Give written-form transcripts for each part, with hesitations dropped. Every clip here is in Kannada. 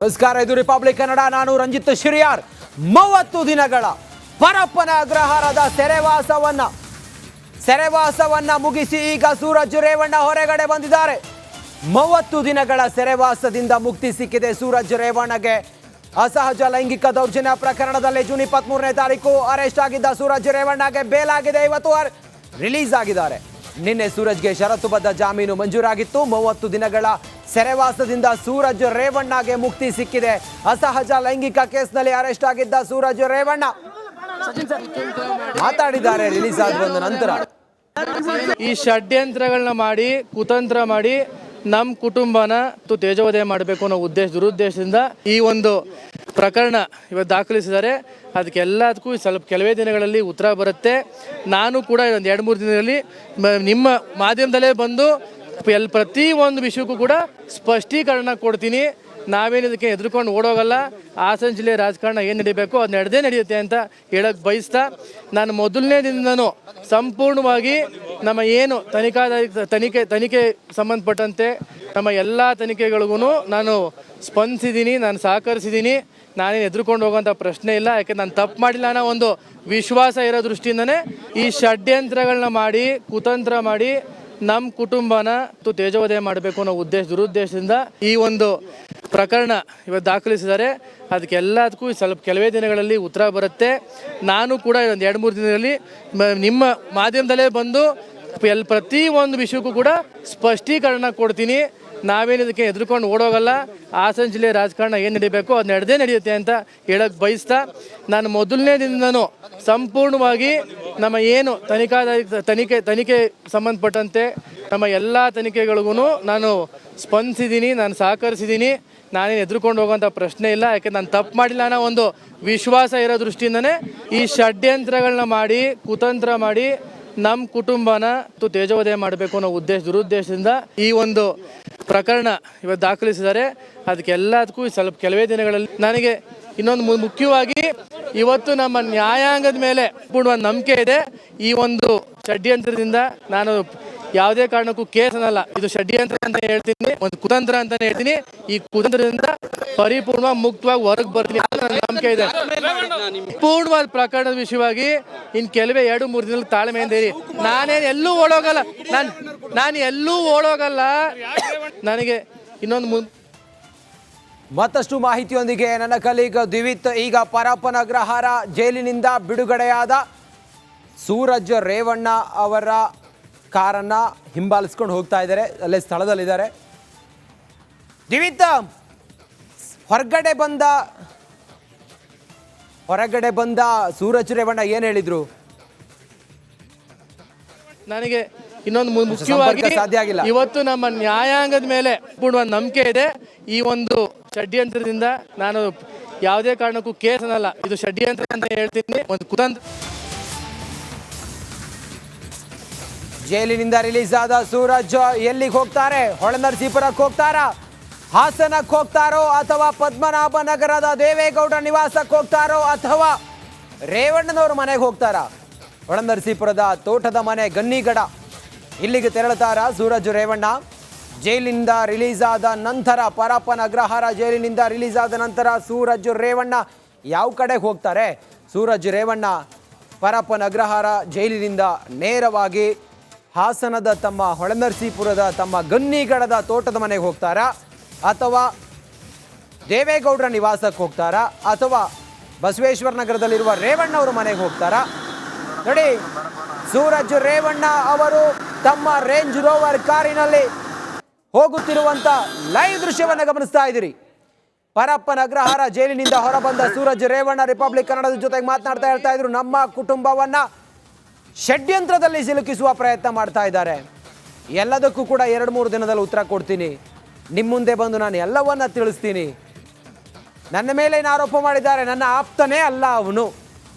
ನಮಸ್ಕಾರ, ಇದು ರಿಪಬ್ಲಿಕ್ ಕನ್ನಡ. ನಾನು ರಂಜಿತ್ ಶಿರಿಯಾರ್. 30 ದಿನಗಳ ಪರಪ್ಪನ ಅಗ್ರಹಾರದ ಸೆರೆವಾಸವನ್ನ ಮುಗಿಸಿ ಈಗ ಸೂರಜ್ ರೇವಣ್ಣ ಹೊರಗಡೆ ಬಂದಿದ್ದಾರೆ. 30 ದಿನಗಳ ಸೆರೆವಾಸದಿಂದ ಮುಕ್ತಿ ಸಿಕ್ಕಿದೆ ಸೂರಜ್ ರೇವಣ್ಣಗೆ. ಅಸಹಜ ಲೈಂಗಿಕ ದೌರ್ಜನ್ಯ ಪ್ರಕರಣದಲ್ಲಿ ಜೂನ್ 23ನೇ ತಾರೀಕು ಅರೆಸ್ಟ್ ಆಗಿದ್ದ ಸೂರಜ್ ರೇವಣ್ಣಗೆ ಬೇಲ್ ಆಗಿದೆ. ಇವತ್ತು ರಿಲೀಸ್ ಆಗಿದ್ದಾರೆ. ನಿನ್ನೆ ಸೂರಜ್ಗೆ ಷರತ್ತುಬದ್ಧ ಜಾಮೀನು ಮಂಜೂರಾಗಿತ್ತು. 30 ದಿನಗಳ ಸೆರೆವಾಸದಿಂದ ಸೂರಜ್ ರೇವಣ್ಣಗೆ ಮುಕ್ತಿ ಸಿಕ್ಕಿದೆ. ಅಸಹಜ ಲೈಂಗಿಕ ಕೇಸ್ನಲ್ಲಿ ಅರೆಸ್ಟ್ ಆಗಿದ್ದ ಸೂರಜ್ ರೇವಣ್ಣ ಮಾತಾಡಿದ್ದಾರೆ ರಿಲೀಸ್ ಆದ ನಂತರ. ಈ ಷಡ್ಯಂತ್ರಗಳನ್ನ ಮಾಡಿ, ಕುತಂತ್ರ ಮಾಡಿ ನಮ್ಮ ಕುಟುಂಬನ ತೇಜೋವಧೆ ಮಾಡಬೇಕು ಅನ್ನೋ ದುರುದ್ದೇಶದಿಂದ ಈ ಒಂದು ಪ್ರಕರಣ ಇವತ್ತು ದಾಖಲಿಸಿದ್ದಾರೆ. ಅದಕ್ಕೆಲ್ಲದಕ್ಕೂ ಸ್ವಲ್ಪ ಕೆಲವೇ ದಿನಗಳಲ್ಲಿ ಉತ್ತರ ಬರುತ್ತೆ. ನಾನು ಕೂಡ ಒಂದು 2-3 ದಿನದಲ್ಲಿ ನಿಮ್ಮ ಮಾಧ್ಯಮದಲ್ಲೇ ಬಂದು ಪ್ರತಿ ಒಂದು ವಿಷಯಕ್ಕೂ ಕೂಡ ಸ್ಪಷ್ಟೀಕರಣ ಕೊಡ್ತೀನಿ. ನಾವೇನಿದಕ್ಕೆ ಹೆದರ್ಕೊಂಡು ಓಡೋಗಲ್ಲ. ಹಾಸನ ಜಿಲ್ಲೆ ರಾಜಕಾರಣ ಏನು ನಡೀಬೇಕು ಅದು ನಡೆಯುತ್ತೆ ಅಂತ ಹೇಳಕ್ಕೆ ಬಯಸ್ತಾ, ನಾನು ಮೊದಲನೇ ದಿನದಿಂದನೂ ಸಂಪೂರ್ಣವಾಗಿ ನಮ್ಮ ಏನು ತನಿಖೆ ಸಂಬಂಧಪಟ್ಟಂತೆ ನಮ್ಮ ಎಲ್ಲ ತನಿಖೆಗಳಿಗೂ ನಾನು ಸ್ಪಂದಿಸಿದ್ದೀನಿ, ನಾನು ಸಹಕರಿಸಿದ್ದೀನಿ. ನಾನೇನು ಹೆದರ್ಕೊಂಡು ಹೋಗೋಂಥ ಪ್ರಶ್ನೆ ಇಲ್ಲ. ಯಾಕೆ ನಾನು ತಪ್ಪು ಮಾಡಿಲ್ಲ ಅನ್ನೋ ಒಂದು ವಿಶ್ವಾಸ ಇರೋ ದೃಷ್ಟಿಯಿಂದನೇ ಈ ಷಡ್ಯಂತ್ರಗಳನ್ನ ಮಾಡಿ, ಕುತಂತ್ರ ಮಾಡಿ ನಮ್ಮ ಕುಟುಂಬನ ತೇಜೋವಧೆ ಮಾಡಬೇಕು ಅನ್ನೋ ದುರುದ್ದೇಶದಿಂದ ಈ ಒಂದು ಪ್ರಕರಣ ಇವತ್ತು ದಾಖಲಿಸಿದ್ದಾರೆ. ಅದಕ್ಕೆಲ್ಲದಕ್ಕೂ ಸ್ವಲ್ಪ ಕೆಲವೇ ದಿನಗಳಲ್ಲಿ ಉತ್ತರ ಬರುತ್ತೆ. ನಾನು ಕೂಡ ಒಂದು 2-3 ದಿನದಲ್ಲಿ ನಿಮ್ಮ ಮಾಧ್ಯಮದಲ್ಲೇ ಬಂದು ಪ್ರತಿ ಒಂದು ವಿಷಯಕ್ಕೂ ಕೂಡ ಸ್ಪಷ್ಟೀಕರಣ ಕೊಡ್ತೀನಿ. ನಾವೇನಿದಕ್ಕೆ ಹೆದರ್ಕೊಂಡು ಓಡೋಗಲ್ಲ. ಹಾಸನ ಜಿಲ್ಲೆ ರಾಜಕಾರಣ ಏನು ನಡೀಬೇಕು ಅದು ನಡೆಯುತ್ತೆ ಅಂತ ಹೇಳಕ್ಕೆ ಬಯಸ್ತಾ, ನಾನು ಮೊದಲನೇ ದಿನದಿಂದನೂ ಸಂಪೂರ್ಣವಾಗಿ ನಮ್ಮ ಏನು ತನಿಖೆ ಸಂಬಂಧಪಟ್ಟಂತೆ ನಮ್ಮ ಎಲ್ಲ ತನಿಖೆಗಳಿಗೂ ನಾನು ಸ್ಪಂದಿಸಿದ್ದೀನಿ, ನಾನು ಸಹಕರಿಸಿದ್ದೀನಿ. ನಾನೇನು ಹೆದರ್ಕೊಂಡು ಹೋಗೋಂಥ ಪ್ರಶ್ನೆ ಇಲ್ಲ. ಯಾಕೆ ನಾನು ತಪ್ಪು ಮಾಡಿಲ್ಲ ಅನ್ನೋ ಒಂದು ವಿಶ್ವಾಸ ಇರೋ ದೃಷ್ಟಿಯಿಂದನೇ ಈ ಷಡ್ಯಂತ್ರಗಳನ್ನ ಮಾಡಿ, ಕುತಂತ್ರ ಮಾಡಿ ನಮ್ಮ ಕುಟುಂಬನ ತೇಜೋವಧೆ ಮಾಡಬೇಕು ಅನ್ನೋ ದುರುದ್ದೇಶದಿಂದ ಈ ಒಂದು ಪ್ರಕರಣ ಇವತ್ತು ದಾಖಲಿಸಿದ್ದಾರೆ. ಅದಕ್ಕೆಲ್ಲದಕ್ಕೂ ಸ್ವಲ್ಪ ಕೆಲವೇ ದಿನಗಳಲ್ಲಿ ನನಗೆ ಇನ್ನೊಂದು ಮುಖ್ಯವಾಗಿ ಇವತ್ತು ನಮ್ಮ ನ್ಯಾಯಾಂಗದ ಮೇಲೆ ಪೂರ್ಣ ನಂಬಿಕೆ ಇದೆ. ಈ ಒಂದು ಷಡ್ಯಂತ್ರದಿಂದ ನಾನು ಯಾವುದೇ ಕಾರಣಕ್ಕೂ ಕೇಸ್ ಅನ್ನಲ್ಲ, ಇದು ಷಡ್ಯಂತ್ರ ಅಂತ ಹೇಳ್ತೀನಿ, ಒಂದು ಕುತಂತ್ರ ಅಂತಾನೆ ಹೇಳ್ತೀನಿ. ಈ ಕುತಂತ್ರದಿಂದ ಪರಿಪೂರ್ಣ ಮುಕ್ತವಾಗಿ ಹೊರಗೆ ಬರ್ತೀನಿ ಅಂತ ನನ್ನ ನಂಬಿಕೆ ಇದೆ. ಪೂರ್ಣವಾದ ಪ್ರಕರಣದ ವಿಷಯವಾಗಿ ಇನ್ನು ಕೆಲವೇ 2-3 ದಿನದಲ್ಲಿ ತಾಳ್ಮೆಯಿಂದ ಇರಿ. ನಾನೇನು ಎಲ್ಲೂ ಓಡೋಗಲ್ಲ. ನಾನು ಎಲ್ಲೂ ಓಡೋಗಲ್ಲ. ನನಗೆ ಇನ್ನೊಂದು ಮತ್ತಷ್ಟು ಮಾಹಿತಿಯೊಂದಿಗೆ ನನ್ನ ಕಲೀಗ್ ದಿವಿತ್. ಈಗ ಪರಪ್ಪನ ಅಗ್ರಹಾರ ಜೈಲಿನಿಂದ ಬಿಡುಗಡೆಯಾದ ಸೂರಜ್ ರೇವಣ್ಣ ಅವರ ಕಾರನ್ನ ಹಿಂಬಾಲಿಸ್ಕೊಂಡು ಹೋಗ್ತಾ ಇದ್ದಾರೆ. ಅಲ್ಲೇ ಸ್ಥಳದಲ್ಲಿದ್ದಾರೆ. ದಿವಿತ್, ಹೊರಗಡೆ ಬಂದ ಸೂರಜ್ ರೇವಣ್ಣ ಏನು ಹೇಳಿದ್ರು? ನನಗೆ ಇನ್ನೊಂದು ಮುಖ್ಯವಾಗಿ ಸಾಧ್ಯ ಆಗಿಲ್ಲ. ಇವತ್ತು ನಮ್ಮ ನ್ಯಾಯಾಂಗದ ಮೇಲೆ ಪೂರ್ಣ ನಂಬಿಕೆ ಇದೆ. ಈ ಒಂದು ಷಡ್ಯಂತ್ರದಿಂದ ನಾನು ಯಾವುದೇ ಕಾರಣಕ್ಕೂ ಕೇಸ್ ಅನ್ನಲ್ಲ, ಇದು ಷಡ್ಯಂತ್ರ ಅಂತ ಹೇಳ್ತೀನಿ, ಒಂದು ಕುತಂತ್ರ. ಜೈಲಿನಿಂದ ರಿಲೀಸ್ ಆದ ಸೂರಜ್ ಎಲ್ಲಿಗೆ ಹೋಗ್ತಾರೆ? ಹೊಳೆನರಸೀಪುರಕ್ಕೆ ಹೋಗ್ತಾರಾ, ಹಾಸನಕ್ಕೆ ಹೋಗ್ತಾರೋ, ಅಥವಾ ಪದ್ಮನಾಭ ನಗರದ ದೇವೇಗೌಡರ ನಿವಾಸಕ್ಕೆ ಹೋಗ್ತಾರೋ, ಅಥವಾ ರೇವಣ್ಣನವ್ರ ಮನೆಗೆ ಹೋಗ್ತಾರಾ? ಹೊಳೆನರಸೀಪುರದ ತೋಟದ ಮನೆ ಗನ್ನಿಗಡ ಇಲ್ಲಿಗೆ ತೆರಳುತ್ತಾರ ಸೂರಜ್ ರೇವಣ್ಣ. ಜೈಲಿನಿಂದ ರಿಲೀಸ್ ಆದ ನಂತರ, ಪರಪ್ಪನ ಅಗ್ರಹಾರ ಜೈಲಿನಿಂದ ರಿಲೀಸ್ ಆದ ನಂತರ ಸೂರಜ್ ರೇವಣ್ಣ ಯಾವ ಕಡೆಗೆ ಹೋಗ್ತಾರೆ? ಸೂರಜ್ ರೇವಣ್ಣ ಪರಪ್ಪನ ಅಗ್ರಹಾರ ಜೈಲಿನಿಂದ ನೇರವಾಗಿ ಹಾಸನದ ತಮ್ಮ ಹೊಳೆನರಸೀಪುರದ ತಮ್ಮ ಗನ್ನಿಗಡದ ತೋಟದ ಮನೆಗೆ ಹೋಗ್ತಾರಾ, ಅಥವಾ ದೇವೇಗೌಡರ ನಿವಾಸಕ್ಕೆ ಹೋಗ್ತಾರಾ, ಅಥವಾ ಬಸವೇಶ್ವರ ನಗರದಲ್ಲಿರುವ ರೇವಣ್ಣ ಅವರ ಮನೆಗೆ ಹೋಗ್ತಾರಾ? ನೋಡಿ, ಸೂರಜ್ ರೇವಣ್ಣ ಅವರು ತಮ್ಮ ರೇಂಜ್ ರೋವರ್ ಕಾರಿನಲ್ಲಿ ಹೋಗುತ್ತಿರುವಂತ ಲೈವ್ ದೃಶ್ಯವನ್ನು ಗಮನಿಸ್ತಾ ಇದ್ದೀರಿ. ಪರಪ್ಪನ ಅಗ್ರಹಾರ ಜೈಲಿನಿಂದ ಹೊರಬಂದ ಸೂರಜ್ ರೇವಣ್ಣ ರಿಪಬ್ಲಿಕ್ ಕನ್ನಡದ ಜೊತೆಗೆ ಮಾತನಾಡ್ತಾ ಹೇಳ್ತಾ ಇದ್ರು, ನಮ್ಮ ಕುಟುಂಬವನ್ನ ಷಡ್ಯಂತ್ರದಲ್ಲಿ ಸಿಲುಕಿಸುವ ಪ್ರಯತ್ನ ಮಾಡ್ತಾ ಇದ್ದಾರೆ. ಎಲ್ಲದಕ್ಕೂ ಕೂಡ 2-3 ದಿನದಲ್ಲಿ ಉತ್ತರ ಕೊಡ್ತೀನಿ. ನಿಮ್ಮ ಮುಂದೆ ಬಂದು ನಾನು ಎಲ್ಲವನ್ನ ತಿಳಿಸ್ತೀನಿ. ನನ್ನ ಮೇಲೆ ಏನು ಆರೋಪ ಮಾಡಿದ್ದಾರೆ, ನನ್ನ ಆಪ್ತನೇ ಅಲ್ಲ ಅವನು.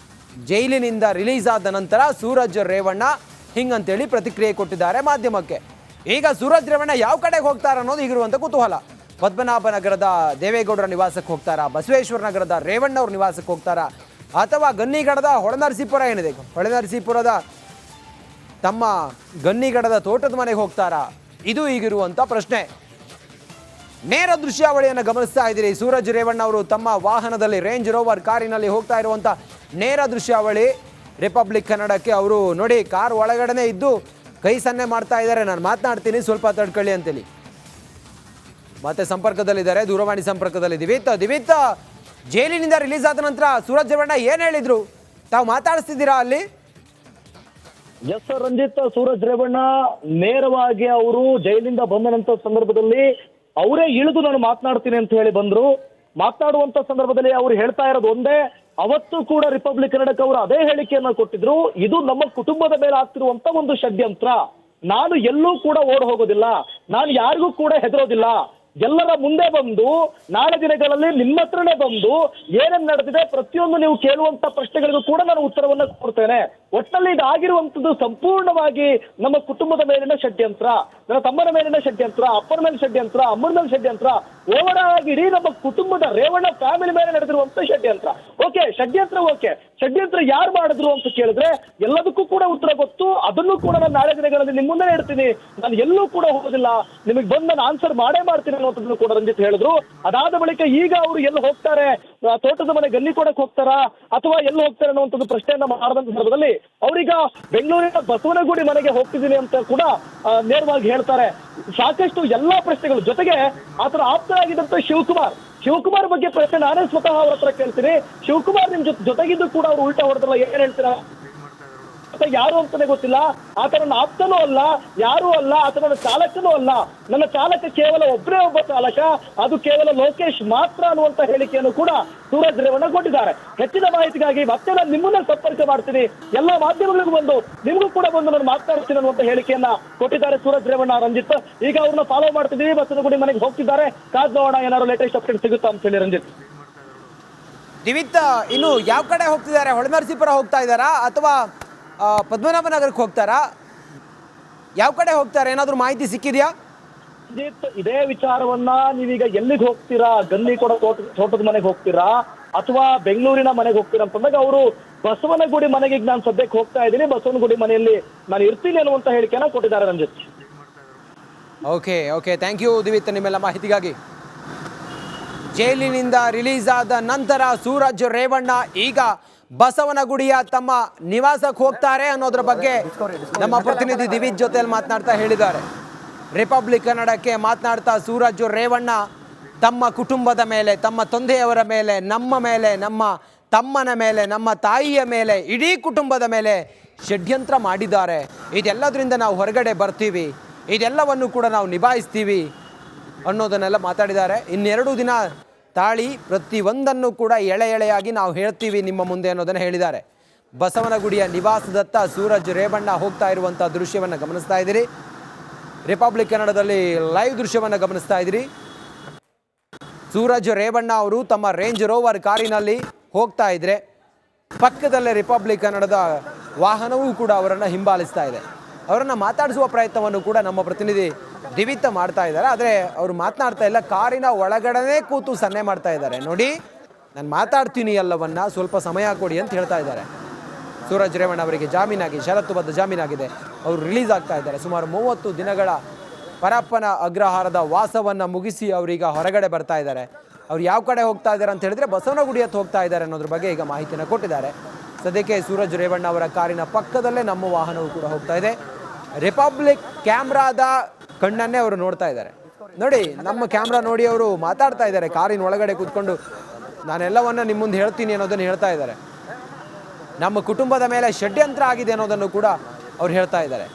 ಜೈಲಿನಿಂದ ರಿಲೀಸ್ ಆದ ನಂತರ ಸೂರಜ್ ರೇವಣ್ಣ ಹಿಂಗಂತೇಳಿ ಪ್ರತಿಕ್ರಿಯೆ ಕೊಟ್ಟಿದ್ದಾರೆ ಮಾಧ್ಯಮಕ್ಕೆ. ಈಗ ಸೂರಜ್ ರೇವಣ್ಣ ಯಾವ ಕಡೆಗೆ ಹೋಗ್ತಾರ ಅನ್ನೋದು ಈಗಿರುವಂಥ ಕುತೂಹಲ. ಪದ್ಮನಾಭ ನಗರದ ದೇವೇಗೌಡರ ನಿವಾಸಕ್ಕೆ ಹೋಗ್ತಾರಾ, ಬಸವೇಶ್ವರ ನಗರದ ರೇವಣ್ಣ ಅವ್ರ ನಿವಾಸಕ್ಕೆ ಹೋಗ್ತಾರಾ, ಅಥವಾ ಗನ್ನಿಗಡದ ಹೊಳೆನರಸೀಪುರ ಏನಿದೆ, ಹೊಳೆನರಸೀಪುರದ ತಮ್ಮ ಗನ್ನಿಗಡದ ತೋಟದ ಮನೆಗೆ ಹೋಗ್ತಾರಾ? ಇದು ಈಗಿರುವಂಥ ಪ್ರಶ್ನೆ. ನೇರ ದೃಶ್ಯಾವಳಿಯನ್ನು ಗಮನಿಸ್ತಾ ಇದ್ದೀರಿ. ಸೂರಜ್ ರೇವಣ್ಣ ಅವರು ತಮ್ಮ ವಾಹನದಲ್ಲಿ ರೇಂಜ್ ರೋವರ್ ಕಾರಿನಲ್ಲಿ ಹೋಗ್ತಾ ಇರುವಂಥ ನೇರ ದೃಶ್ಯಾವಳಿ ರಿಪಬ್ಲಿಕ್ ಕನ್ನಡಕ್ಕೆ. ಅವರು ನೋಡಿ ಕಾರ್ ಒಳಗಡೆನೇ ಇದ್ದು ಕೈ ಸನ್ನೆ ಮಾಡ್ತಾ ಇದ್ದಾರೆ, ನಾನು ಮಾತನಾಡ್ತೀನಿ ಸ್ವಲ್ಪ ತಡ್ಕೊಳ್ಳಿ ಅಂತೇಳಿ. ಮತ್ತೆ ಸಂಪರ್ಕದಲ್ಲಿದ್ದಾರೆ, ದೂರವಾಣಿ ಸಂಪರ್ಕದಲ್ಲಿ ದಿವಿತ್, ಜೈಲಿನಿಂದ ರಿಲೀಸ್ ಆದ ನಂತರ ಸೂರಜ್ ರೇವಣ್ಣ ಏನು ಹೇಳಿದ್ರು? ತಾವು ಮಾತಾಡಿಸ್ತಿದ್ದೀರಾ ಅಲ್ಲಿ? ಎಸ್ ಸರ್ ರಂಜಿತ್, ಸೂರಜ್ ರೇವಣ್ಣ ನೇರವಾಗಿ ಅವರು ಜೈಲಿಂದ ಬಂದಂತ ಸಂದರ್ಭದಲ್ಲಿ ಅವರೇ ಇಳಿದು ನಾನು ಮಾತನಾಡ್ತೀನಿ ಅಂತ ಹೇಳಿ ಬಂದ್ರು. ಮಾತನಾಡುವಂತ ಸಂದರ್ಭದಲ್ಲಿ ಅವ್ರು ಹೇಳ್ತಾ ಇರೋದು ಒಂದೇ, ಅವತ್ತು ಕೂಡ ರಿಪಬ್ಲಿಕ್ ಕನ್ನಡಕ್ಕೆ ಅವರು ಅದೇ ಹೇಳಿಕೆಯನ್ನ ಕೊಟ್ಟಿದ್ರು, ಇದು ನಮ್ಮ ಕುಟುಂಬದ ಮೇಲೆ ಆಗ್ತಿರುವಂತ ಒಂದು ಷಡ್ಯಂತ್ರ. ನಾನು ಎಲ್ಲೂ ಕೂಡ ಓಡ್ ಹೋಗೋದಿಲ್ಲ, ನಾನು ಯಾರಿಗೂ ಕೂಡ ಹೆದರೋದಿಲ್ಲ, ಎಲ್ಲರ ಮುಂದೆ ಬಂದು ನಾಳೆ ದಿನಗಳಲ್ಲಿ ನಿಮ್ಮ ಹತ್ರನೇ ಬಂದು ಏನೇನ್ ನಡೆದಿದೆ ಪ್ರತಿಯೊಂದು ನೀವು ಕೇಳುವಂತ ಪ್ರಶ್ನೆಗಳಿಗೂ ಕೂಡ ನಾನು ಉತ್ತರವನ್ನ ಕೊಡ್ತೇನೆ. ಒಟ್ಟಿನಲ್ಲಿ ಇದಾಗಿರುವಂತದ್ದು ಸಂಪೂರ್ಣವಾಗಿ ನಮ್ಮ ಕುಟುಂಬದ ಮೇಲಿನ ಷಡ್ಯಂತ್ರ, ನನ್ನ ತಮ್ಮನ ಮೇಲಿನ ಷಡ್ಯಂತ್ರ, ಅಪ್ಪನ ಮೇಲೆ ಷಡ್ಯಂತ್ರ, ಅಮ್ಮನ ಮೇಲೆ ಷಡ್ಯಂತ್ರ, ಓವರ್ ಆಗಿ ಇಡೀ ನಮ್ಮ ಕುಟುಂಬದ ರೇವಣ್ಣ ಫ್ಯಾಮಿಲಿ ಮೇಲೆ ನಡೆದಿರುವಂತ ಷಡ್ಯಂತ್ರ. ಓಕೆ, ಷಡ್ಯಂತ್ರ ಯಾರು ಮಾಡಿದ್ರು ಅಂತ ಕೇಳಿದ್ರೆ ಎಲ್ಲದಕ್ಕೂ ಕೂಡ ಉತ್ತರ ಗೊತ್ತು. ಅದನ್ನು ಕೂಡ ನಾನು ನಾಳೆ ದಿನಗಳಲ್ಲಿ ನಿಮ್ಮ ಮುಂದೆ ಇಡ್ತೀನಿ, ನಾನು ಎಲ್ಲೂ ಕೂಡ ಹೋಗೋದಿಲ್ಲ, ನಿಮಗೆ ಬಂದು ನಾನು ಆನ್ಸರ್ ಮಾಡ್ತೀನಿ ಅನ್ನೋದನ್ನು ಕೂಡ ರಂಜಿತ್ ಹೇಳಿದ್ರು. ಅದಾದ ಬಳಿಕ ಈಗ ಅವರು ಎಲ್ಲಿ ಹೋಗ್ತಾರೆ, ತೋಟದ ಮನೆ ಗಲ್ಲಿ ಕೊಡಕ್ ಹೋಗ್ತಾರಾ ಅಥವಾ ಎಲ್ಲಿ ಹೋಗ್ತಾರೆ ಅನ್ನುವಂಥದ್ದು ಪ್ರಶ್ನೆಯನ್ನ ಮಾಡಿದಂತ ಸಂದರ್ಭದಲ್ಲಿ ಅವರೀಗ ಬೆಂಗಳೂರಿನ ಬಸವನಗುಡಿ ಮನೆಗೆ ಹೋಗ್ತಿದ್ದೀನಿ ಅಂತ ಕೂಡ ನೇರವಾಗಿ ಹೇಳ್ತಾರೆ. ಸಾಕಷ್ಟು ಎಲ್ಲಾ ಪ್ರಶ್ನೆಗಳು ಜೊತೆಗೆ ಆತರ ಆಪ್ತರಾಗಿದ್ದಂತ ಶಿವಕುಮಾರ್ ಬಗ್ಗೆ ಪ್ರಶ್ನೆ ನಾನೇ ಸ್ವತಃ ಅವ್ರ ಹತ್ರ ಕೇಳ್ತೀನಿ. ಶಿವಕುಮಾರ್ ನಿಮ್ ಜೊತೆಗಿದ್ದು ಕೂಡ ಅವ್ರು ಉಲ್ಟಾ ಹೊಡೆದ್ರಲ್ಲ, ಏನ್ ಹೇಳ್ತೀರಾ? ಯಾರು ಅಂತಾನೆ ಗೊತ್ತಿಲ್ಲ, ಆತ ನನ್ನ ಆಪ್ತನೂ ಅಲ್ಲ, ಯಾರೂ ಅಲ್ಲ, ಆತ ನನ್ನ ಚಾಲಕನೂ ಅಲ್ಲ, ನನ್ನ ಚಾಲಕ ಕೇವಲ ಒಬ್ಬರೇ ಒಬ್ಬ ಚಾಲಕ, ಅದು ಕೇವಲ ಲೋಕೇಶ್ ಮಾತ್ರ ಅನ್ನುವಂತ ಹೇಳಿಕೆಯನ್ನು ಕೂಡ ಸೂರಜ್ ರೇವಣ್ಣ ಕೊಟ್ಟಿದ್ದಾರೆ. ಹೆಚ್ಚಿನ ಮಾಹಿತಿಗಾಗಿ ಮತ್ತೆ ನಾನು ನಿಮ್ಮನ್ನ ಸಂಪರ್ಕ ಮಾಡ್ತೀನಿ, ಎಲ್ಲಾ ಮಾಧ್ಯಮಗಳಿಗೂ ಬಂದು ನಿಮಗೂ ಕೂಡ ಬಂದು ನಾನು ಮಾತನಾಡ್ತೀನಿ ಅನ್ನುವಂತ ಹೇಳಿಕೆಯನ್ನ ಕೊಟ್ಟಿದ್ದಾರೆ ಸೂರಜ್ ರೇವಣ್ಣ. ರಂಜಿತ್, ಈಗ ಅವ್ರನ್ನ ಫಾಲೋ ಮಾಡ್ತಿದ್ದೀವಿ, ಬಸವನಗುಡಿ ಮನೆಗೆ ಹೋಗ್ತಿದ್ದಾರೆ, ಕಾದ್ ನೋಡೋಣ ಏನಾದ್ರು ಲೇಟೆಸ್ಟ್ ಅಪ್ಡೇಟ್ ಸಿಗುತ್ತಾ ಅಂತ ಹೇಳಿ. ರಂಜಿತ್, ದಿವಿತ್, ಇನ್ನು ಯಾವ ಕಡೆ ಹೋಗ್ತಿದ್ದಾರೆ? ಹೊಳೆನರಸೀಪುರ ಹೋಗ್ತಾ ಇದ್ದಾರಾ ಅಥವಾ ಪದ್ಮನಾಭನಗರಕ್ಕೆ ಹೋಗ್ತಾರಾ? ಯಾವ ಕಡೆ ಹೋಗ್ತಾರೆ, ಏನಾದ್ರು ಮಾಹಿತಿ ಸಿಕ್ಕಿದ್ಯಾ? ಇದೇ ವಿಚಾರವನ್ನ ನೀವೀಗ ಎಲ್ಲಿಗೆ ಹೋಗ್ತೀರಾ, ಗಲ್ಲಿ ಕೊಡೋ ತೋಟದ ಮನೆಗೆ ಹೋಗ್ತೀರಾ ಅಥವಾ ಬೆಂಗಳೂರಿನ ಮನೆಗೆ ಹೋಗ್ತೀರಾ ಅಂತಂದಾಗ ಅವರು ಬಸವನಗುಡಿ ಮನೆಗೆ ನಾನು ಸದ್ಯಕ್ಕೆ ಹೋಗ್ತಾ ಇದ್ದೀನಿ, ಬಸವನಗುಡಿ ಮನೆಯಲ್ಲಿ ನಾನು ಇರ್ತೀನಿ ಅನ್ನುವಂತ ಹೇಳಿಕೆಯನ್ನ ಕೊಟ್ಟಿದ್ದಾರೆ. ರಂಜಿತ್, ಓಕೆ, ಥ್ಯಾಂಕ್ ಯು ದಿವಿತ್ ನಿಮ್ಮೆಲ್ಲ ಮಾಹಿತಿಗಾಗಿ. ಜೈಲಿನಿಂದ ರಿಲೀಸ್ ಆದ ನಂತರ ಸೂರಜ್ ರೇವಣ್ಣ ಈಗ ಬಸವನಗುಡಿಯ ತಮ್ಮ ನಿವಾಸಕ್ಕೆ ಹೋಗ್ತಾರೆ ಅನ್ನೋದ್ರ ಬಗ್ಗೆ ನಮ್ಮ ಪ್ರತಿನಿಧಿ ದಿವಿತ್ ಜೊತೆಯಲ್ಲಿ ಮಾತನಾಡ್ತಾ ಹೇಳಿದ್ದಾರೆ. ರಿಪಬ್ಲಿಕ್ ಕನ್ನಡಕ್ಕೆ ಮಾತನಾಡ್ತಾ ಸೂರಜ್ ರೇವಣ್ಣ ತಮ್ಮ ಕುಟುಂಬದ ಮೇಲೆ, ತಮ್ಮ ತಂದೆಯವರ ಮೇಲೆ, ನಮ್ಮ ಮೇಲೆ, ನಮ್ಮ ತಮ್ಮನ ಮೇಲೆ, ನಮ್ಮ ತಾಯಿಯ ಮೇಲೆ, ಇಡೀ ಕುಟುಂಬದ ಮೇಲೆ ಷಡ್ಯಂತ್ರ ಮಾಡಿದ್ದಾರೆ. ಇದೆಲ್ಲದರಿಂದ ನಾವು ಹೊರಗಡೆ ಬರ್ತೀವಿ, ಇದೆಲ್ಲವನ್ನು ಕೂಡ ನಾವು ನಿಭಾಯಿಸ್ತೀವಿ ಅನ್ನೋದನ್ನೆಲ್ಲ ಮಾತಾಡಿದ್ದಾರೆ. ಇನ್ನೆರಡು ದಿನ ತಾಳಿ ಪ್ರತಿಯೊಂದನ್ನು ಕೂಡ ಎಳೆಯಾಗಿ ನಾವು ಹೇಳ್ತೀವಿ ನಿಮ್ಮ ಮುಂದೆ ಅನ್ನೋದನ್ನು ಹೇಳಿದ್ದಾರೆ. ಬಸವನಗುಡಿಯ ನಿವಾಸದತ್ತ ಸೂರಜ್ ರೇವಣ್ಣ ಹೋಗ್ತಾ ಇರುವಂಥ ದೃಶ್ಯವನ್ನು ಗಮನಿಸ್ತಾ ಇದ್ದೀರಿ. ರಿಪಬ್ಲಿಕ್ ಕನ್ನಡದಲ್ಲಿ ಲೈವ್ ದೃಶ್ಯವನ್ನು ಗಮನಿಸ್ತಾ ಇದ್ದೀರಿ. ಸೂರಜ್ ರೇವಣ್ಣ ಅವರು ತಮ್ಮ ರೇಂಜ್ ರೋವರ್ ಕಾರಿನಲ್ಲಿ ಹೋಗ್ತಾ ಇದ್ರೆ ಪಕ್ಕದಲ್ಲೇ ರಿಪಬ್ಲಿಕ್ ಕನ್ನಡದ ವಾಹನವೂ ಕೂಡ ಅವರನ್ನು ಹಿಂಬಾಲಿಸ್ತಾ ಇದೆ. ಅವರನ್ನು ಮಾತಾಡಿಸುವ ಪ್ರಯತ್ನವನ್ನು ಕೂಡ ನಮ್ಮ ಪ್ರತಿನಿಧಿ ದಿವಿತ್ ಮಾಡ್ತಾ ಇದ್ದಾರೆ. ಆದರೆ ಅವರು ಮಾತನಾಡ್ತಾ ಇಲ್ಲ, ಕಾರಿನ ಒಳಗಡೆ ಕೂತು ಸನ್ನೆ ಮಾಡ್ತಾ ಇದ್ದಾರೆ. ನೋಡಿ, ನಾನು ಮಾತಾಡ್ತೀನಿ ಎಲ್ಲವನ್ನ, ಸ್ವಲ್ಪ ಸಮಯ ಕೊಡಿ ಅಂತ ಹೇಳ್ತಾ ಇದ್ದಾರೆ. ಸೂರಜ್ ರೇವಣ್ಣ ಅವರಿಗೆ ಜಾಮೀನಾಗಿ, ಷರತ್ತುಬದ್ಧ ಜಾಮೀನಾಗಿದೆ, ಅವರು ರಿಲೀಸ್ ಆಗ್ತಾ ಇದ್ದಾರೆ. ಸುಮಾರು 30 ದಿನಗಳ ಪರಪ್ಪನ ಅಗ್ರಹಾರದ ವಾಸವನ್ನು ಮುಗಿಸಿ ಅವರೀಗ ಹೊರಗಡೆ ಬರ್ತಾ ಇದ್ದಾರೆ. ಅವ್ರು ಯಾವ ಕಡೆ ಹೋಗ್ತಾ ಇದ್ದಾರೆ ಅಂತ ಹೇಳಿದ್ರೆ ಬಸವನಗುಡಿ ಹತ್ತು ಹೋಗ್ತಾ ಇದ್ದಾರೆ ಅನ್ನೋದ್ರ ಬಗ್ಗೆ ಈಗ ಮಾಹಿತಿನ ಕೊಟ್ಟಿದ್ದಾರೆ. ಸದ್ಯಕ್ಕೆ ಸೂರಜ್ ರೇವಣ್ಣ ಅವರ ಕಾರಿನ ಪಕ್ಕದಲ್ಲೇ ನಮ್ಮ ವಾಹನವು ಕೂಡ ಹೋಗ್ತಾ ಇದೆ. ರಿಪಬ್ಲಿಕ್ ಕ್ಯಾಮ್ರಾದ ಕಣ್ಣನ್ನೇ ಅವರು ನೋಡ್ತಾ ಇದ್ದಾರೆ. ನೋಡಿ, ನಮ್ಮ ಕ್ಯಾಮ್ರಾ ನೋಡಿ ಅವರು ಮಾತಾಡ್ತಾ ಇದ್ದಾರೆ. ಕಾರಿನ ಒಳಗಡೆ ಕೂತ್ಕೊಂಡು ನಾನೆಲ್ಲವನ್ನ ನಿಮ್ಮ ಮುಂದೆ ಹೇಳ್ತೀನಿ ಅನ್ನೋದನ್ನು ಹೇಳ್ತಾ ಇದ್ದಾರೆ. ನಮ್ಮ ಕುಟುಂಬದ ಮೇಲೆ ಷಡ್ಯಂತ್ರ ಆಗಿದೆ ಅನ್ನೋದನ್ನು ಕೂಡ ಅವ್ರು ಹೇಳ್ತಾ ಇದ್ದಾರೆ.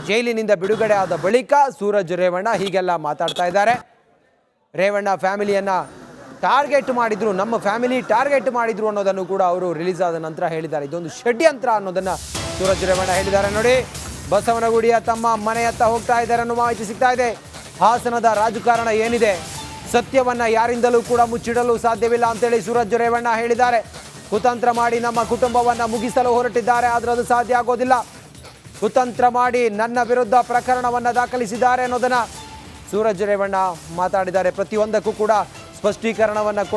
ಜೈಲಿನಿಂದ ಬಿಡುಗಡೆ ಆದ ಬಳಿಕ ಸೂರಜ್ ರೇವಣ್ಣ ಹೀಗೆಲ್ಲ ಮಾತಾಡ್ತಾ ಇದ್ದಾರೆ. ರೇವಣ್ಣ ಫ್ಯಾಮಿಲಿಯನ್ನು ಟಾರ್ಗೆಟ್ ಮಾಡಿದ್ರು, ನಮ್ಮ ಫ್ಯಾಮಿಲಿ ಟಾರ್ಗೆಟ್ ಮಾಡಿದ್ರು ಅನ್ನೋದನ್ನು ಕೂಡ ಅವರು ರಿಲೀಸ್ ಆದ ನಂತರ ಹೇಳಿದ್ದಾರೆ. ಇದೊಂದು ಷಡ್ಯಂತ್ರ ಅನ್ನೋದನ್ನು ಸೂರಜ್ ರೇವಣ್ಣ ಹೇಳಿದ್ದಾರೆ. ನೋಡಿ, ಬಸವನಗುಡಿಯ ತಮ್ಮ ಮನೆಯತ್ತ ಹೋಗ್ತಾ ಇದ್ದಾರೆ ಅನ್ನೋ ಮಾಹಿತಿ ಸಿಗ್ತಾ ಇದೆ. ಹಾಸನದ ರಾಜಕಾರಣ ಏನಿದೆ, ಸತ್ಯವನ್ನು ಯಾರಿಂದಲೂ ಕೂಡ ಮುಚ್ಚಿಡಲು ಸಾಧ್ಯವಿಲ್ಲ ಅಂತೇಳಿ ಸೂರಜ್ ರೇವಣ್ಣ ಹೇಳಿದ್ದಾರೆ. ಕುತಂತ್ರ ಮಾಡಿ ನಮ್ಮ ಕುಟುಂಬವನ್ನು ಮುಗಿಸಲು ಹೊರಟಿದ್ದಾರೆ, ಆದರೆ ಅದು ಸಾಧ್ಯ ಆಗೋದಿಲ್ಲ. ಕುತಂತ್ರ ಮಾಡಿ ನನ್ನ ವಿರುದ್ಧ ಪ್ರಕರಣವನ್ನು ದಾಖಲಿಸಿದ್ದಾರೆ ಅನ್ನೋದನ್ನು ಸೂರಜ್ ರೇವಣ್ಣ ಮಾತಾಡಿದ್ದಾರೆ. ಪ್ರತಿಯೊಂದಕ್ಕೂ ಕೂಡ ಸ್ಪಷ್ಟೀಕರಣವನ್ನು